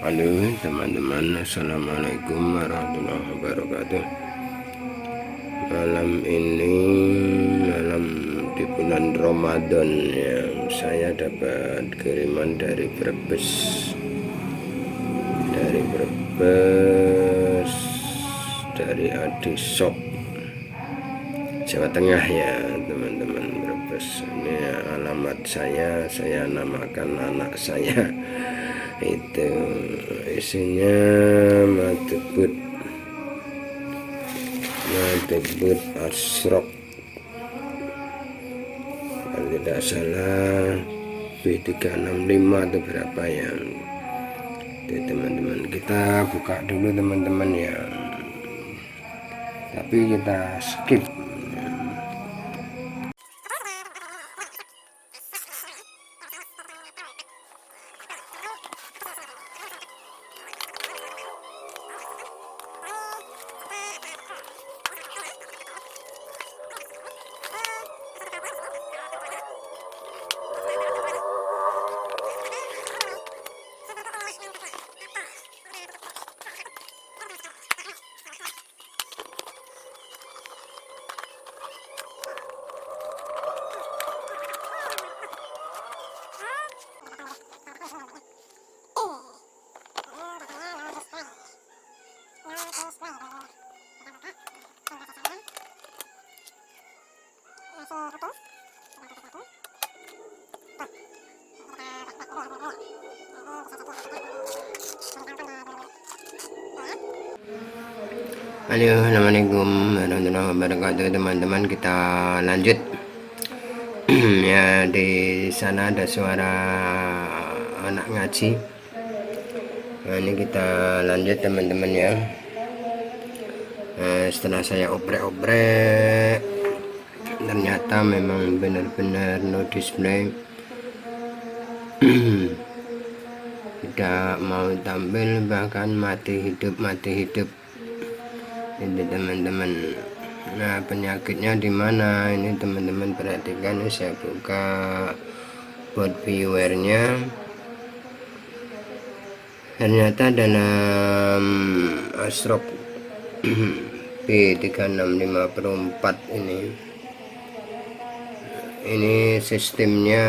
Halo teman-teman, assalamualaikum warahmatullahi wabarakatuh. Malam ini malam di bulan Ramadan ya, saya dapat kiriman dari Brebes, dari Adi Shop Jawa Tengah ya teman-teman. Brebes ini alamat saya namakan anak saya. Itu isinya motherboard Asrock, kalau tidak salah B365 atau berapa ya. Itu teman-teman, kita buka dulu teman-teman ya, tapi kita skip. Halo, assalamualaikum warahmatullahi wabarakatuh teman-teman. Kita lanjut. Ya, di sana ada suara anak ngaji. Nah, ini kita lanjut teman-teman ya. Setelah saya oprek-oprek, ternyata memang benar-benar no display, tidak mau tampil, bahkan mati hidup ini teman-teman. Nah, penyakitnya di mana ini teman-teman? Perhatikan, saya buka board viewernya, ternyata dalam Asrock B365 ini sistemnya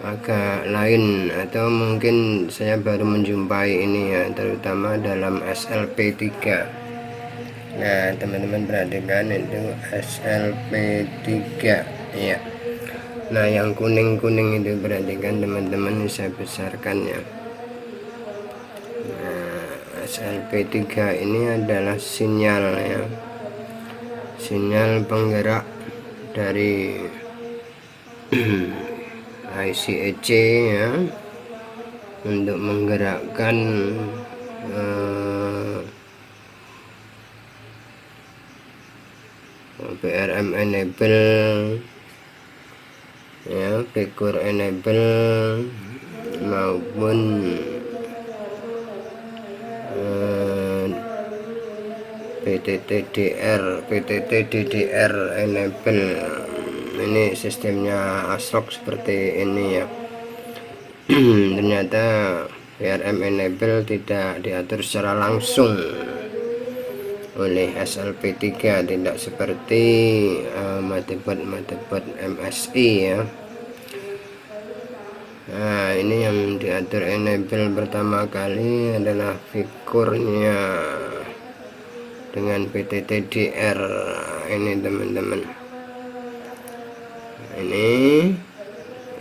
agak lain, atau mungkin saya baru menjumpai ini ya, terutama dalam SLP3. Nah teman-teman perhatikan, itu SLP3 ya. Nah yang kuning-kuning itu perhatikan teman-teman, saya besarkan ya. Nah, SLP3 ini adalah sinyal ya, sinyal penggerak dari IC EC ya, untuk menggerakkan PRM enable ya, figur enable maupun PTT DDR enable. Ini sistemnya Asrock seperti ini ya. Ternyata PRM enable tidak diatur secara langsung oleh SLP3, tidak seperti motherboard MSI ya. Nah ini yang diatur enable pertama kali adalah figurnya dengan PTTDR ini teman-teman. Ini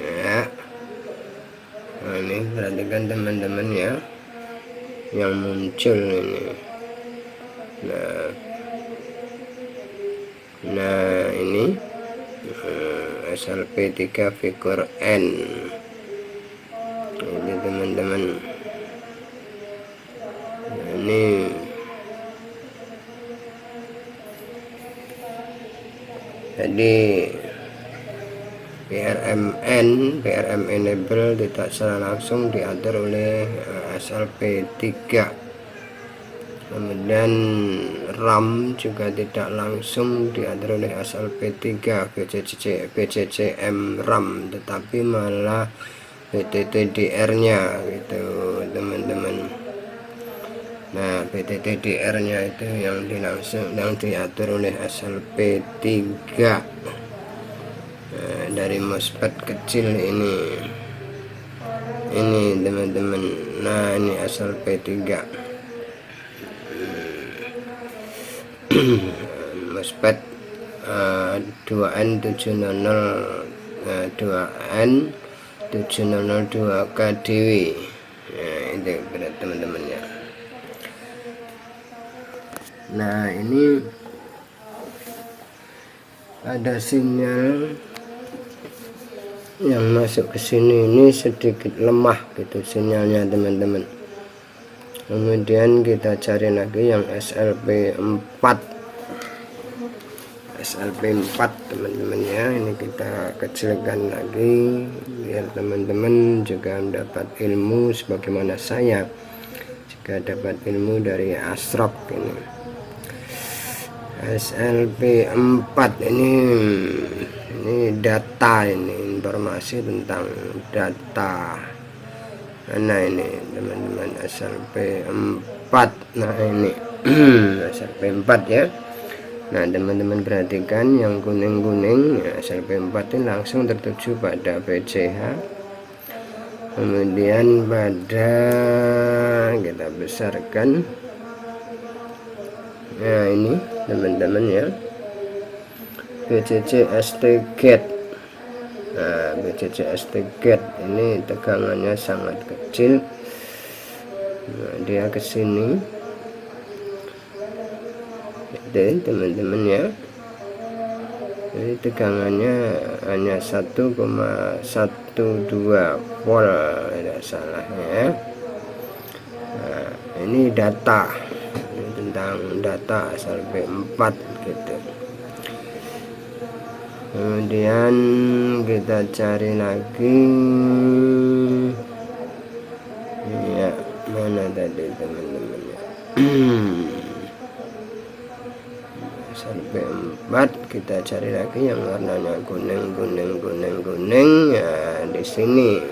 ya, nah, ini perhatikan teman-teman ya, yang muncul ini. Nah ini SLP3 figur N ini teman-teman. Ini jadi PRM enable tidak secara langsung diatur oleh SLP3. Kemudian RAM juga tidak langsung diatur oleh SLP3 BCCM RAM, tetapi malah PTTDR nya gitu teman-teman. Nah PTTDR nya itu yang diatur oleh SLP3 dari MOSFET kecil ini teman-teman. Nah ini SLP3 MOSFET 2N700 2N702 kDW. Nah itu berat teman-teman ya. Nah ini ada sinyal yang masuk ke sini, ini sedikit lemah gitu sinyalnya teman-teman. Kemudian kita cari lagi yang SLP4 teman-teman ya. Ini kita kecilkan lagi biar teman-teman juga mendapat ilmu sebagaimana saya juga dapat ilmu dari Asrock ini. SLP4 ini data, ini informasi tentang data. Nah ini teman-teman SLP4. Nah ini SLP4 ya. Nah teman-teman perhatikan yang kuning-kuning ya, SLP4 ini langsung tertuju pada PCH. Kemudian pada kita besarkan. Nah ini teman-teman ya, BCC ST gate. Nah BCC ST gate ini tegangannya sangat kecil. Nah, dia kesini itu teman-teman ya. Jadi tegangannya hanya 1,12 volt tidak salah ya. Nah, ini data, ini tentang data SLP4 gitu. Kemudian kita cari lagi ya, mana tadi teman-teman ya. SLP4 kita cari lagi yang warnanya kuning ya, di sini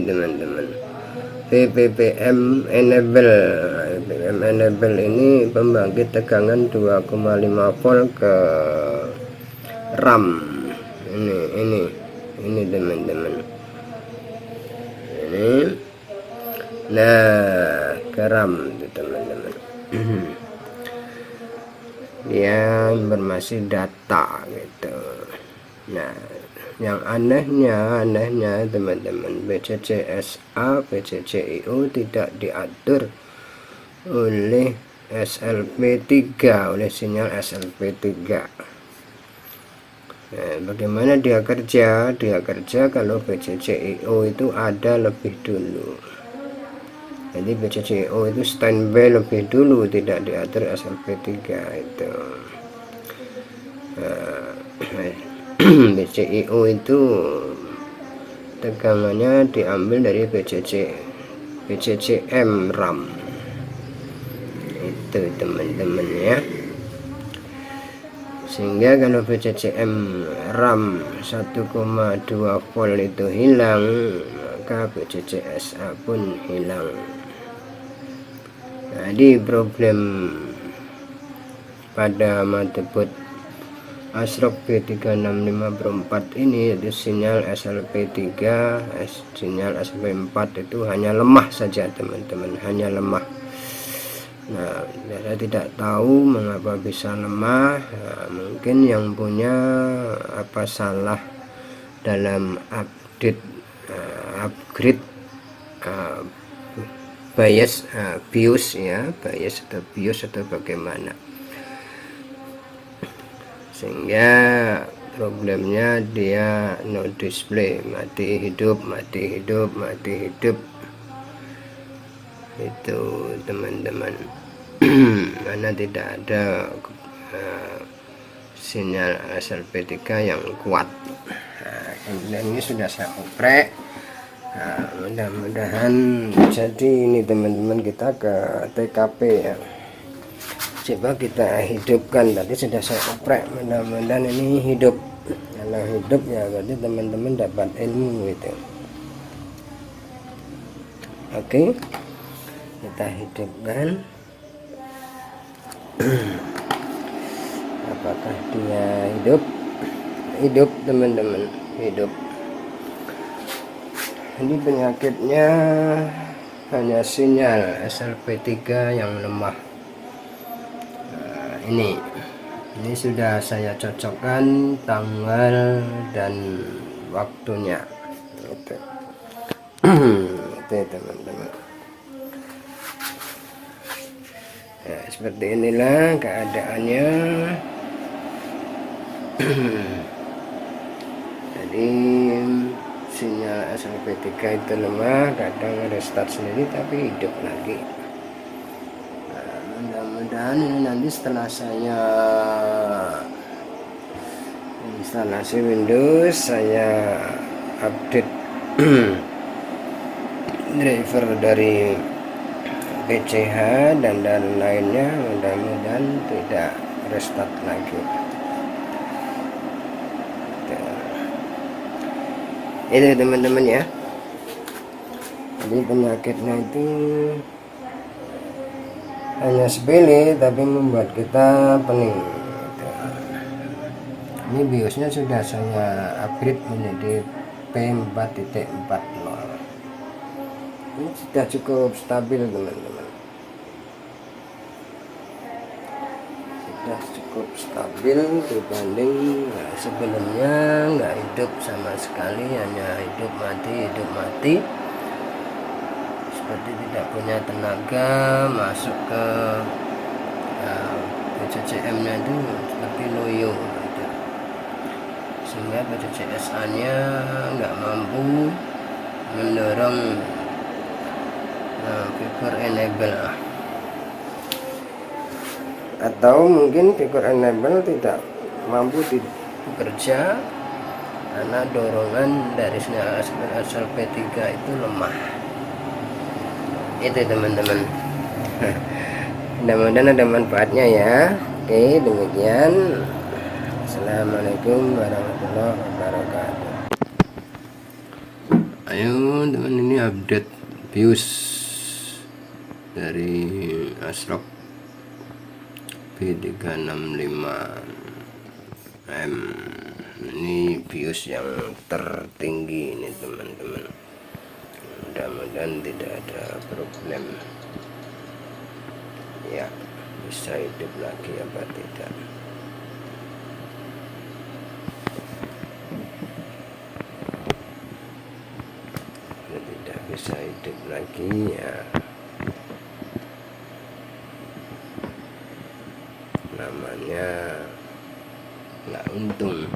teman-teman. PPM enable. PPM enable ini pembangkit tegangan 2,5 volt ke RAM. Ini teman-teman. Ini. Nah, ke RAM teman-teman. Dia informasi data gitu. Nah yang anehnya teman-teman, BCC-SA, BCC-IO tidak diatur oleh SLP3, oleh sinyal SLP3. Nah, bagaimana dia kerja? Dia kerja kalau BCC-IO itu ada lebih dulu. Jadi BCC-IO itu standby lebih dulu, tidak diatur SLP3 itu. BCIO itu tegangannya diambil dari BCCM RAM itu teman-teman ya. Sehingga kalau BCCM RAM 1,2 volt itu hilang, maka BCC-SA pun hilang. Jadi problem pada motherboard Asrock B365 ini, yaitu sinyal SLP3, sinyal SLP4 itu hanya lemah saja teman-teman, hanya lemah. Nah, saya tidak tahu mengapa bisa lemah. Nah, mungkin yang punya apa salah dalam upgrade BIOS ya, BIOS atau bagaimana, sehingga problemnya dia no display, mati hidup itu teman-teman. Karena tidak ada sinyal SLP3 yang kuat. Nah, kemudian ini sudah saya oprek. Nah, mudah-mudahan jadi ini teman-teman, kita ke TKP ya. Coba kita hidupkan, tadi sudah saya oprek, mudah-mudahan ini hidup. Kalau hidup ya berarti teman-teman dapat ilmu itu. Oke, kita hidupkan. Apakah dia hidup? Hidup teman-teman, hidup. Ini penyakitnya hanya sinyal SLP3 yang lemah. Nah, ini sudah saya cocokkan tanggal dan waktunya. Oke. Oke teman-teman. Nah, seperti inilah keadaannya. Jadi sinyal SLP3 itu lemah, kadang restart sendiri tapi hidup lagi. Nah, mudah-mudahan ini nanti setelah saya instalasi Windows, saya update driver dari PCH dan lainnya, mudah-mudahan tidak restart lagi. Itu teman-teman ya. Jadi penyakitnya itu hanya sepele tapi membuat kita pening. Ini BIOSnya sudah saya upgrade menjadi P4.40. Ini sudah cukup stabil teman-teman, sudah cukup stabil dibanding sebelumnya nggak hidup sama sekali, hanya hidup mati, seperti tidak punya tenaga, masuk ke PCCM nya itu seperti loyo gitu. Sehingga PCCSA nya nggak mampu mendorong figur enable, atau mungkin figur enable tidak mampu bekerja karena dorongan dari sinyal SLP3 itu lemah. Itu teman-teman. Mudah-mudahan ada manfaatnya ya. Oke, demikian. Assalamualaikum warahmatullahi wabarakatuh. Ayo teman, ini update BIOS dari ASRock B365M. Ini BIOS yang tertinggi ini teman-teman. Mudah-mudahan tidak ada problem ya, bisa hidup lagi apa tidak. Tidak bisa hidup lagi ya, namanya nggak untung.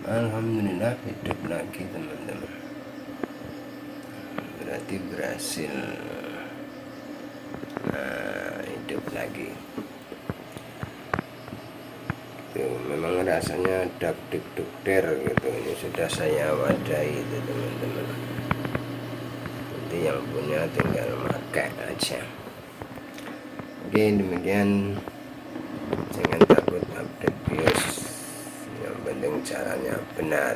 Alhamdulillah hidup lagi teman-teman, berarti berhasil. Nah, hidup lagi itu memang rasanya dak-dik-duk-der gitu. Ini sudah saya wadai itu teman-teman, nanti yang punya tinggal pakai aja. Oke, demikian. Jangan takut update BIOS, yang penting caranya benar.